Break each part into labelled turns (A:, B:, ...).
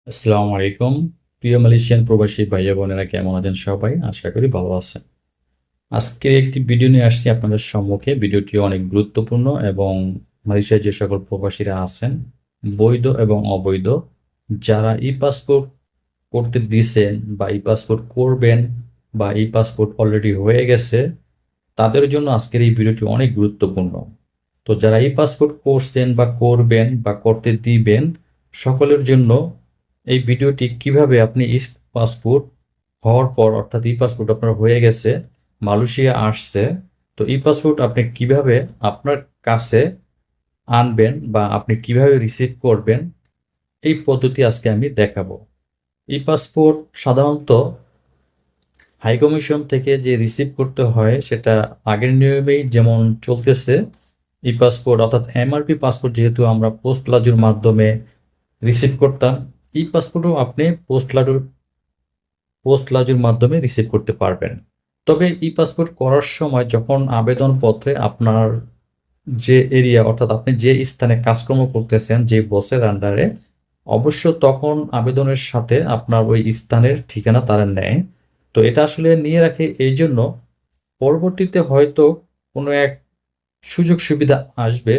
A: আসসালামু আলাইকুম। প্রিয় মালয়েশিয়ান প্রবাসী ভাইয়া বোনেরা কেমন আছেন সবাই? আশা করি ভালো আছেন। আজকে একটি ভিডিও নিয়ে আসছি আপনাদের সম্মুখে। ভিডিওটি অনেক গুরুত্বপূর্ণ এবং মালয়েশিয়ায় যে সকল প্রবাসীরা আছেন, বৈধ এবং অবৈধ, যারা ই-পাসপোর্ট করতে দিছেন বা ই-পাসপোর্ট করবেন বা ই-পাসপোর্ট অলরেডি হয়ে গেছে, তাদের জন্য আজকের এই ভিডিওটি অনেক গুরুত্বপূর্ণ। তো যারা ই-পাসপোর্ট করছেন বা করবেন বা করতে দিবেন, সকলের জন্য এই ভিডিওটি কিভাবে আপনি পাসপোর্ট হওয়ার পর অর্থাৎ ই পাসপোর্ট আপনার হয়ে গেছে, মালয়েশিয়া আসছে, তো ই পাসপোর্ট আপনি কিভাবে আপনার কাছে আনবেন বা আপনি কিভাবে রিসিভ করবেন, এই পদ্ধতি আজকে আমি দেখাবো। ই পাসপোর্ট সাধারণত হাইকমিশন থেকে যে রিসিভ করতে হয় সেটা আগের নিয়মেই যেমন চলতেছে। ই পাসপোর্ট অর্থাৎ এমআরপি পাসপোর্ট যেহেতু আমরা পোস্ট লাজুর মাধ্যমে রিসিভ করতাম, ই পাসপোর্টও আপনি পোস্ট লাজুর মাধ্যমে রিসিভ করতে পারবেন। তবে ই পাসপোর্ট করার সময় যখন আবেদনপত্রে আপনার যে এরিয়া অর্থাৎ আপনি যে স্থানে কাজকর্ম করতেছেন যে বসের আন্ডারে, অবশ্য তখন আবেদনের সাথে আপনার ওই স্থানের ঠিকানা তারা নেয়। তো এটা আসলে নিয়ে রাখে এই জন্য, পরবর্তীতে হয়তো কোনো এক সুযোগ সুবিধা আসবে,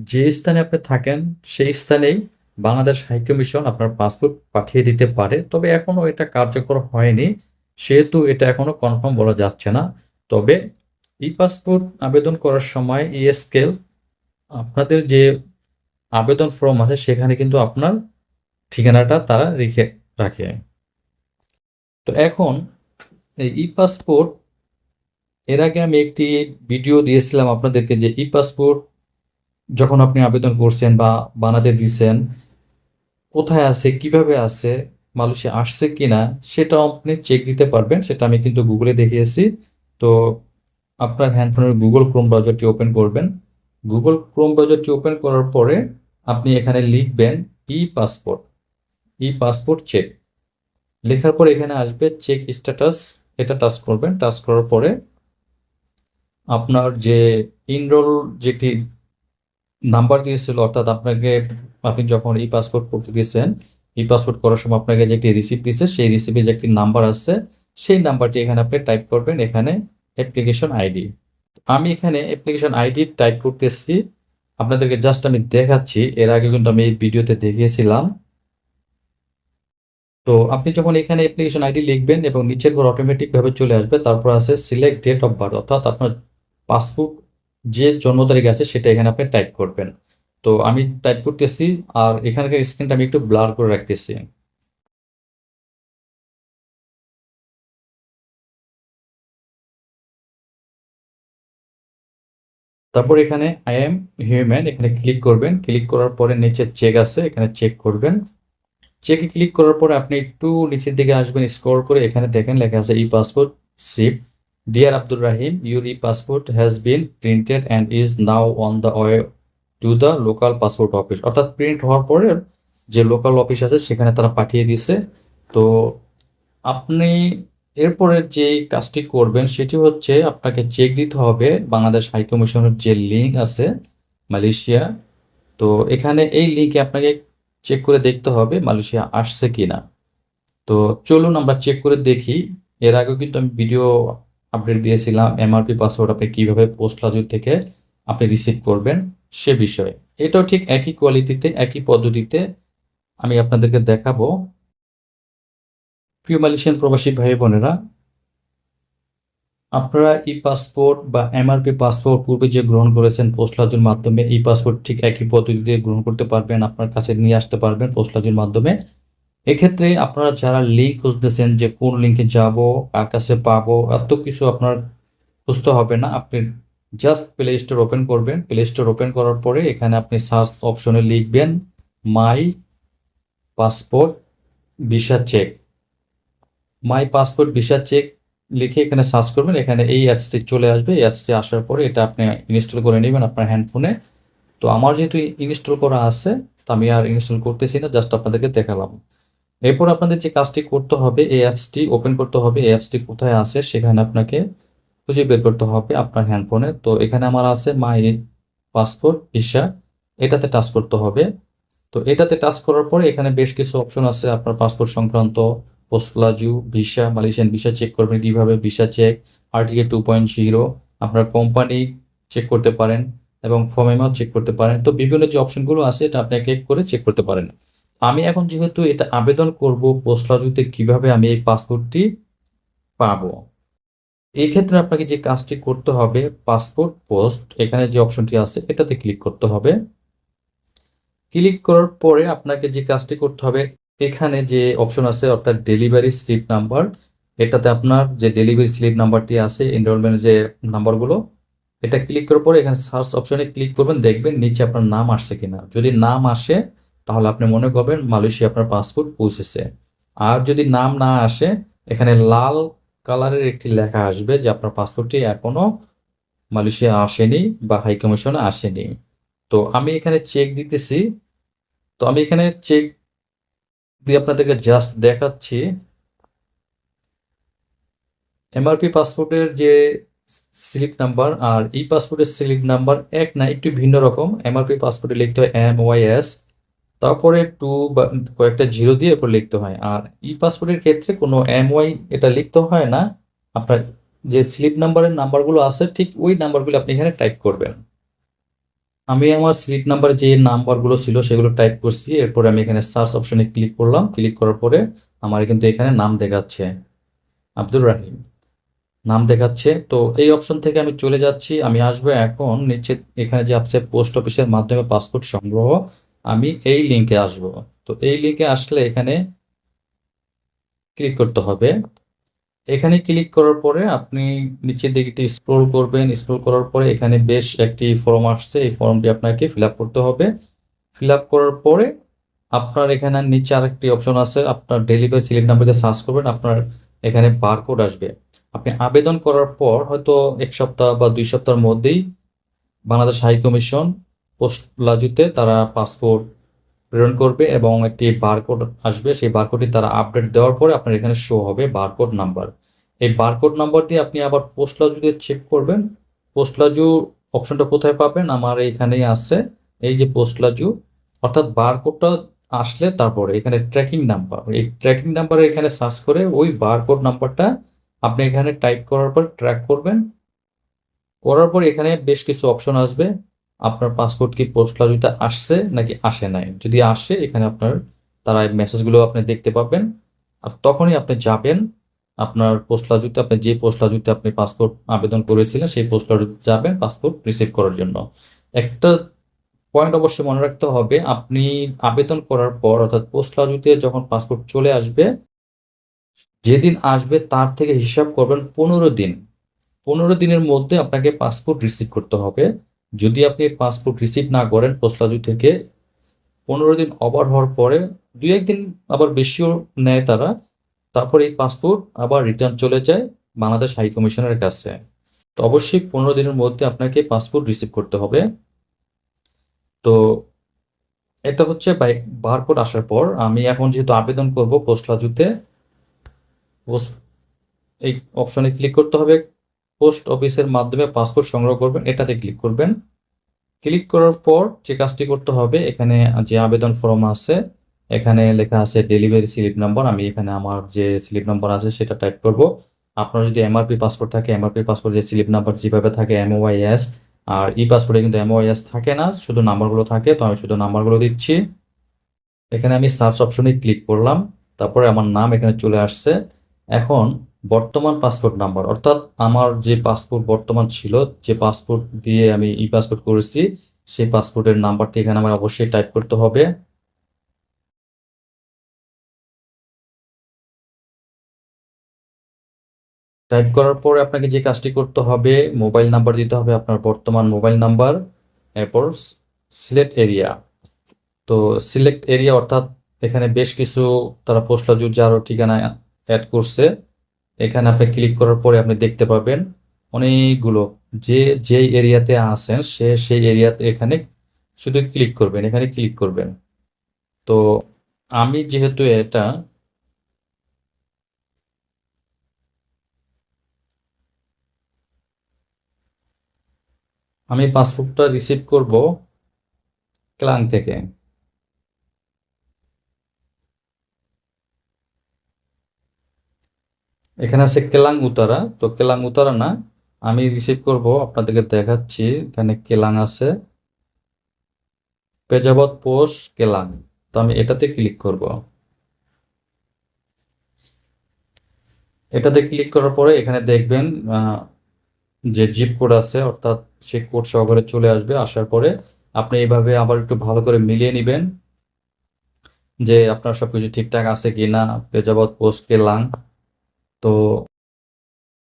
A: যে স্থানে আপনি থাকেন সেই স্থানেই বাংলাদেশ হাইকমিশন আপনার পাসপোর্ট পাঠিয়ে দিতে পারে। তবে এখনো এটা কার্যকর হয়নি, সেহেতু এটা এখনো কনফার্ম বলা যাচ্ছে না। তবে ই পাসপোর্ট আবেদন করার সময় স্কেল আপনাদের যে আবেদন ফর্ম আছে সেখানে কিন্তু আপনার ঠিকানাটা তারা রেখে রাখে। তো এখন এই ই পাসপোর্ট, এর আগে আমি একটি ভিডিও দিয়েছিলাম আপনাদেরকে যে ই পাসপোর্ট যখন আপনি আবেদন করছেন বা বানাতে দিছেন, কোথায় আছে, কিভাবে আছে, মালয়েশিয়া আসছে কিনা সেটাও আপনি চেক দিতে পারবেন। সেটা আমি কিন্তু গুগলে দেখিয়েছি। তো আপনার হ্যান্ডফোনের গুগল ক্রোম ব্রাউজারটি ওপেন করবেন। গুগল ক্রোম ব্রাউজারটি ওপেন করার পরে আপনি এখানে লিখবেন ই পাসপোর্ট, ই পাসপোর্ট চেক। লেখার পরে এখানে আসবে চেক স্ট্যাটাস, এটা টাচ করবেন। টাচ করার পরে আপনার যে ইনরোল যেটি নাম্বার দিয়েছিল, অর্থাৎ আপনাকে আপনি যখন ই পাসপোর্ট করতে দিয়েছেন, ই পাসপোর্ট করার সময় আপনাকে যে একটি রিসিপ্ট দিয়েছে সেই রিসিপ্টে যে একটি নাম্বার আছে, সেই নাম্বারটি এখানে আপনি টাইপ করবেন। এখানে অ্যাপ্লিকেশন আইডি, আমি এখানে অ্যাপ্লিকেশন আইডি টাইপ করতেছি। আপনাদেরকে জাস্ট আমি দেখাচ্ছি, এর আগে কিন্তু আমি এই ভিডিওতে দেখিয়েছিলাম। তো আপনি যখন এখানে অ্যাপ্লিকেশন আইডি লিখবেন এবং নিচের পর অটোমেটিক ভাবে চলে আসবে, তারপর আছে সিলেক্ট ডেট অফ বার্থ, অর্থাৎ আপনার পাসপোর্ট যে জন্ম তারিখ আছে সেটা এখানে আপনি টাইপ করবেন। তো আমি টাইপ করতেছি, আর এখানকার স্ক্রিনটা আমি একটু ব্লার করে রাখতেছি। তারপর এখানে আই এম হিউম্যান এখানে ক্লিক করবেন। ক্লিক করার পরে নিচে চেক আছে, এখানে চেক করবেন। চেকে ক্লিক করার পরে আপনি একটু নিচের দিকে আসবেন, স্ক্রল করে এখানে দেখেন লেখা আছে e passport ship. Dear Abdur Rahim, your e passport has been printed and is now on the way to the local passport office. অর্থাৎ প্রিন্ট হওয়ার পরে যে লোকাল অফিস আছে সেখানে তারা পাঠিয়ে দিছে। তো আপনি এরপরে যে কাজটি করবেন সেটি হচ্ছে আপনাকে চেক দিতে হবে বাংলাদেশ হাইকমিশনের যে লিঙ্ক আছে মালয়েশিয়া। তো এখানে এই লিঙ্কে আপনাকে চেক করে দেখতে হবে মালয়েশিয়া আসছে কিনা। তো চলুন আমরা চেক করে দেখি। এর আগেও কিন্তু আমি ভিডিও আপডেট দিয়েছিলাম এমআরপি পাসওয়ার্ড আপনি কিভাবে পোস্ট লাজুর থেকে আপনি রিসিভ করবেন সে বিষয়ে। এটাও ঠিক একই কোয়ালিটিতে একই পদ্ধতিতে আমি আপনাদেরকে দেখাবো। প্রিয় মালয়েশিয়ান প্রবাসী ভাই বোনেরা, আপনারা ই পাসপোর্ট বা এমআরপি পাসপোর্ট পূর্বে যে গ্রহণ করেছেন পোস্ট লাজুর মাধ্যমে, ই পাসপোর্ট ঠিক একই পদ্ধতিতে গ্রহণ করতে পারবেন, আপনার কাছে নিয়ে আসতে পারবেন পোস্ট লাজুর মাধ্যমে। এক্ষেত্রে আপনারা যারা লিঙ্ক খুঁজতেছেন যে কোন লিঙ্কে যাব, কার কাছে পাবো, এত কিছু আপনার খুঁজতে হবে না। আপনি জাস্ট প্লে স্টোর ওপেন করবেন। প্লে স্টোর ওপেন করার পরে এখানে আপনি সার্চ অপশনে লিখবেন my passport visa check. My passport visa check লিখে এখানে সার্চ করবেন। এখানে এই অ্যাপসটি চলে আসবে। এই অ্যাপসটি আসার পরে এটা আপনি ইনস্টল করে নেবেন আপনার হ্যান্ডফোনে। তো আমার যেহেতু ইনস্টল করা আছে, তো আমি আর ইনস্টল করতেছি না, জাস্ট আপনাদেরকে দেখালাম। এরপর আপনাদের যে কাজটি করতে হবে, এই অ্যাপসটি ওপেন করতে হবে। এই অ্যাপসটি কোথায় আছে সেখানে আপনাকে খুঁজে বের করতে হবে আপনার হ্যান্ডফোনে। তো এখানে আমার আছে মাই পাসপোর্ট ভিসা, এটাতে টাচ করতে হবে। তো এটাতে টাচ করার পরে এখানে বেশ কিছু অপশন আছে আপনার পাসপোর্ট সংক্রান্ত, পোস্টলাজু, ভিসা, মালয়েশিয়ান ভিসা চেক করবেন কিভাবে, ভিসা চেক, আরটিকে 2.0, আপনার কোম্পানি চেক করতে পারেন এবং ফমেমাও চেক করতে পারেন। তো বিভিন্ন যে অপশনগুলো আছে এটা আপনি এক এক করে চেক করতে পারেন। আমি এখন যেহেতু এটা আবেদন করব পোস্টলাজুতে, কিভাবে আমি এই পাসপোর্টটি পাবো, এই ক্ষেত্রে আপনাকে যে কাজটি করতে হবে, পাসপোর্ট পোস্ট এখানে যে অপশনটি আছে এটাতে ক্লিক করতে হবে। ক্লিক করার পরে আপনাকে যে কাজটি করতে হবে, এখানে যে অপশন আছে অর্থাৎ ডেলিভারি স্লিপ নাম্বার, এটাতে আপনার যে ডেলিভারি স্লিপ নাম্বারটি আছে, এনরোলমেন্টের যে নাম্বারগুলো, এটা ক্লিক করার পরে এখানে সার্চ অপশনে ক্লিক করবেন, দেখবেন নিচে আপনার নাম আসছে কিনা। যদি নাম আসে তাহলে আপনি মনে করবেন মালয়েশিয়া আপনার পাসপোর্ট পৌঁছেছে। আর যদি নাম না আসে, এখানে লাল কালারের একটি লেখা আসবে যে আপনার পাসপোর্টটি এখনো মালয়েশিয়া আসেনি বা হাই কমিশনে আসেনি। তো আমি এখানে চেক দিতেছি। তো আমি এখানে চেক দিয়ে আপনাদেরকে জাস্ট দেখাচ্ছি। এমআরপি পাসপোর্টের যে স্লিপ নাম্বার আর ই পাসপোর্টের স্লিপ নাম্বার এক না, একটু ভিন্ন রকম। এমআরপি পাসপোর্টে লিখতে হয় MYS, তারপরে 2 বা কয়েকটা জিরো দিয়ে এরপর লিখতে হয়। আর ই পাসপোর্টের ক্ষেত্রে কোনো MY এটা লিখতে হয় না। আপনার যে স্লিপ নাম্বারের নাম্বারগুলো আছে ঠিক ওই নাম্বারগুলো আপনি এখানে টাইপ করবেন। আমি আমার স্লিপ নাম্বার যে নাম্বারগুলো ছিল সেগুলো টাইপ করছি, এরপরে আমি এখানে সার্চ অপশনে ক্লিক করলাম। ক্লিক করার পরে আমার কিন্তু এখানে নাম দেখাচ্ছে আব্দুর রাহিম, নাম দেখাচ্ছে। তো এই অপশন থেকে আমি চলে যাচ্ছি, আমি আসবো এখন নিচে এখানে যে আছে পোস্ট অফিসের মাধ্যমে পাসপোর্ট সংগ্রহ, আমি এই লিঙ্কে আসব। তো এই লিঙ্কে আসলে এখানে ক্লিক করতে হবে। এখানে ক্লিক করার পরে আপনি নিচের দিকে একটু স্ক্রোল করবেন। স্ক্রোল করার পরে এখানে বেশ একটি ফর্ম আসছে, এই ফর্মটি আপনাকে ফিল আপ করতে হবে। ফিল আপ করার পরে আপনার এখানে নিচে আরেকটি অপশন আছে, আপনার ডেলিভারি স্লিপ নাম্বারে সার্চ করবেন, আপনার এখানে বারকোড আসবে। আপনি আবেদন করার পর হয়তো 1 সপ্তাহ বা 2 সপ্তাহের মধ্যেই বাংলাদেশ হাই কমিশন পোস্ট লাজুতে তারা পাসপোর্ট প্রেরণ করবে এবং একটি বারকোড আসবে। সেই বারকোডটি তারা আপডেট দেওয়ার পরে আপনার এখানে শো হবে বারকোড নাম্বার। এই বারকোড নাম্বার দিয়ে আপনি আবার পোস্ট লাজুতে চেক করবেন। পোস্ট লাজু অপশনটা কোথায় পাবেন, আমার এইখানেই আছে, এই যে পোস্ট লাজু। অর্থাৎ বারকোডটা আসলে তারপরে এখানে ট্র্যাকিং নাম্বার, এই ট্র্যাকিং নাম্বারে এখানে সার্চ করে ওই বারকোড নাম্বারটা আপনি এখানে টাইপ করার পর ট্র্যাক করবেন। করার পর এখানে বেশ কিছু অপশন আসবে, আপনার পাসপোর্ট কি পোস্ট লাজুতে আসছে নাকি আসে নাই। যদি আসে এখানে আপনার তারা এই মেসেজগুলো আপনি দেখতে পাবেন। আর তখনই আপনি যাবেন আপনার পোস্ট লাজুতে, আপনি যে পোস্ট লাজুতে আপনি পাসপোর্ট আবেদন করেছিলেন সেই পোস্ট লাজুতে যাবেন পাসপোর্ট রিসিভ করার জন্য। একটা পয়েন্ট অবশ্যই মনে রাখতে হবে, আপনি আবেদন করার পর অর্থাৎ পোস্ট লাজুতে যখন পাসপোর্ট চলে আসবে, যেদিন আসবে তার থেকে হিসাব করবেন 15 দিন। 15 দিনের মধ্যে আপনাকে পাসপোর্ট রিসিভ করতে হবে। যদি আপনি পাসপোর্ট রিসিভ না করেন পোস্টলাজু থেকে, 15 দিন ওভার হওয়ার পরে 2-1 দিন আবার বেশিও নেয় তারা, তারপর এই পাসপোর্ট আবার রিটার্ন চলে যায় বাংলাদেশ হাই কমিশনের কাছে। তো অবশ্যই 15 দিনের মধ্যে আপনাকে পাসপোর্ট রিসিভ করতে হবে। তো এটা হচ্ছে বারকোড আসার পর আমি এখন যেহেতু আবেদন করব পোস্টলাজুতে, পোস্ট এই অপশনে ক্লিক করতে হবে। পোস্ট অফিসের মাধ্যমে পাসপোর্ট সংগ্রহ করবেন, এটাতে ক্লিক করবেন। ক্লিক করার পর যে কাজটি করতে হবে, এখানে যে আবেদন ফর্ম আছে এখানে লেখা আছে ডেলিভারি স্লিপ নাম্বার, আমি এখানে আমার যে স্লিপ নাম্বার আছে সেটা টাইপ করব। আপনার যদি এমআরপি পাসপোর্ট থাকে, এমআরপি পাসপোর্ট যে স্লিপ নাম্বার যেভাবে থাকে MOIS, আর ই পাসপোর্টে কিন্তু MOIS থাকে না, শুধু নাম্বারগুলো থাকে। তো আমি শুধু নাম্বারগুলো দিচ্ছি। এখানে আমি সার্চ অপশনে ক্লিক করলাম, তারপরে আমার নাম এখানে চলে আসছে। এখন বর্তমান পাসপোর্ট নাম্বার অর্থাৎ আমার যে পাসপোর্ট বর্তমান ছিল, যে পাসপোর্ট দিয়ে আমি ই পাসপোর্ট করেছি, সেই পাসপোর্টের নাম্বারটি এখানে আমার অবশ্যই টাইপ করতে হবে। টাইপ করার পরে আপনাকে যে কাজটি করতে হবে, মোবাইল নাম্বার দিতে হবে, আপনার বর্তমান মোবাইল নাম্বার। এরপর সিলেক্ট এরিয়া। তো সিলেক্ট এরিয়া অর্থাৎ এখানে বেশ কিছু তারা পোস্টাল যারও ঠিকানা অ্যাড করছে। এখানে আপনি ক্লিক করার পরে আপনি দেখতে পাবেন অনেকগুলো, যে যেই এরিয়াতে আছেন সেই এরিয়াতে এখানে শুধু ক্লিক করবেন, এখানে ক্লিক করবেন। তো আমি যেহেতু আমি পাসপোর্টটা রিসিভ করব ক্লাং থেকে। এখানে আছে কেলাং উতারা, তো কেলাং উতারা না, আমি রিসিভ করব, আপনাদেরকে দেখাচ্ছি। এখানে কেলাং আছে, পেজাবত পোস্ট কেলাং, তো আমি এটাতে ক্লিক করব। এটাতে ক্লিক করার পরে এখানে দেখবেন যে জিপ কোড আছে, অর্থাৎ সেই কোড সহকারে চলে আসবে। আসার পরে আপনি এইভাবে আবার একটু ভালো করে মিলিয়ে নেবেন যে আপনার সবকিছু ঠিকঠাক আছে কিনা, পেজাবত পোস্ট কেলাং। তো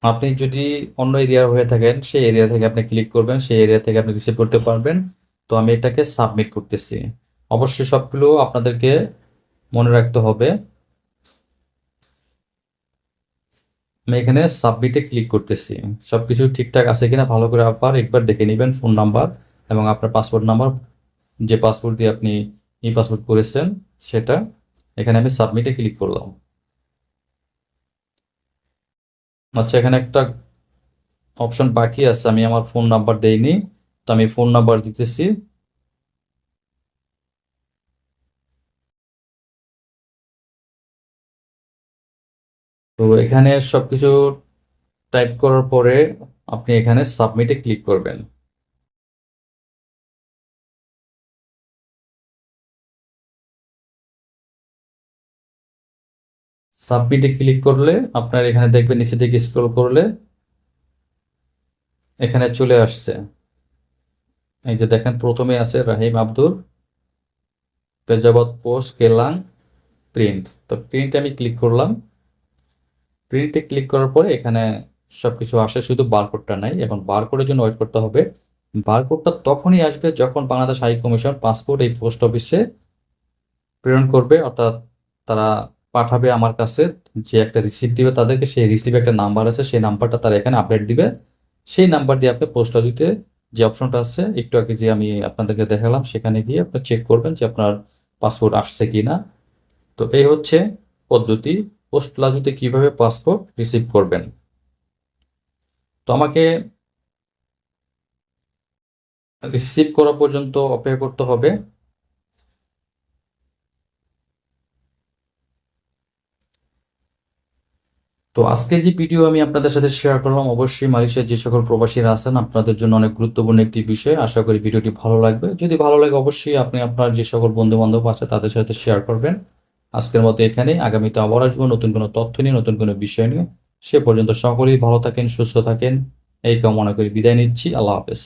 A: আপনি যদি অন্য এরিয়ার হয়ে থাকেন, সেই এরিয়া থেকে আপনি ক্লিক করবেন, সেই এরিয়া থেকে আপনি রিসিভ করতে পারবেন। তো আমি এটাকে সাবমিট করতেছি। অবশ্যই সবগুলো আপনাদেরকে মনে রাখতে হবে। আমি এখানে সাবমিটে ক্লিক করতেছি। সবকিছু ঠিকঠাক আছে কিনা ভালো করে আবার একবার দেখে নেবেন, ফোন নাম্বার এবং আপনার পাসপোর্ট নাম্বার, যে পাসপোর্ট দিয়ে আপনি ই পাসপোর্ট করেছেন সেটা। এখানে আমি সাবমিটে ক্লিক করলাম। আচ্ছা, এখানে একটা অপশন বাকি আছে, আমি আমার ফোন নাম্বার দেইনি, তো আমি ফোন নাম্বার দিতেছি। তো এখানে সবকিছু টাইপ করার পরে আপনি এখানে সাবমিটে ক্লিক করবেন। সাবমিটে ক্লিক করলে আপনার এখানে দেখবেন নিচে দিকে স্ক্রল করলে এখানে চলে আসছে। এই যে দেখেন প্রথমে আছে রাহিম আব্দুর, পেজাবত পোস্ট কেলাং, প্রিন্ট। তো প্রিন্টে আমি ক্লিক করলাম। প্রিন্টে ক্লিক করার পরে এখানে সবকিছু আসে, শুধু বারকোডটা নাই। এখন বারকোডের জন্য ওয়েট করতে হবে। বারকোডটা তখনই আসবে যখন বাংলাদেশ হাই কমিশন পাসপোর্ট এই পোস্ট অফিসে প্রেরণ করবে, অর্থাৎ তারা পাঠাবে আমার কাছে, যে একটা রিসিপ্ট দিবে তাদেরকে, সেই রিসিপ্ট একটা নাম্বার আছে, সেই নাম্বারটা তারা এখানে আপডেট দিবে। সেই নাম্বার দিয়ে আপনি পোস্ট অফিসে যে অপশনটা আছে একটু আগে যে আমি আপনাদেরকে দেখালাম, সেখানে গিয়ে আপনি চেক করবেন যে আপনার পাসপোর্ট আসছে কি না। তো এই হচ্ছে পদ্ধতি, পোস্ট প্লাজোতে কিভাবে পাসপোর্ট রিসিভ করবেন। তো আমাকে রিসিভ করা পর্যন্ত অপেক্ষা করতে হবে। তো আজকে যে ভিডিও আমি আপনাদের সাথে শেয়ার করলাম, অবশ্যই মালয়েশিয়ার যে সকল প্রবাসীরা আছেন আপনাদের জন্য অনেক গুরুত্বপূর্ণ একটি বিষয়। আশা করি ভিডিওটি ভালো লাগবে। যদি ভালো লাগে অবশ্যই আপনি আপনার যে সকল বন্ধু বান্ধব আছে তাদের সাথে শেয়ার করবেন। আজকের মতো এখানেই, আগামীতে আবার আসবো নতুন কোনো তথ্য নিয়ে, নতুন কোনো বিষয় নিয়ে। সে পর্যন্ত সকলেই ভালো থাকেন, সুস্থ থাকেন, এই কামনা করে বিদায় নিচ্ছি। আল্লাহ হাফেজ।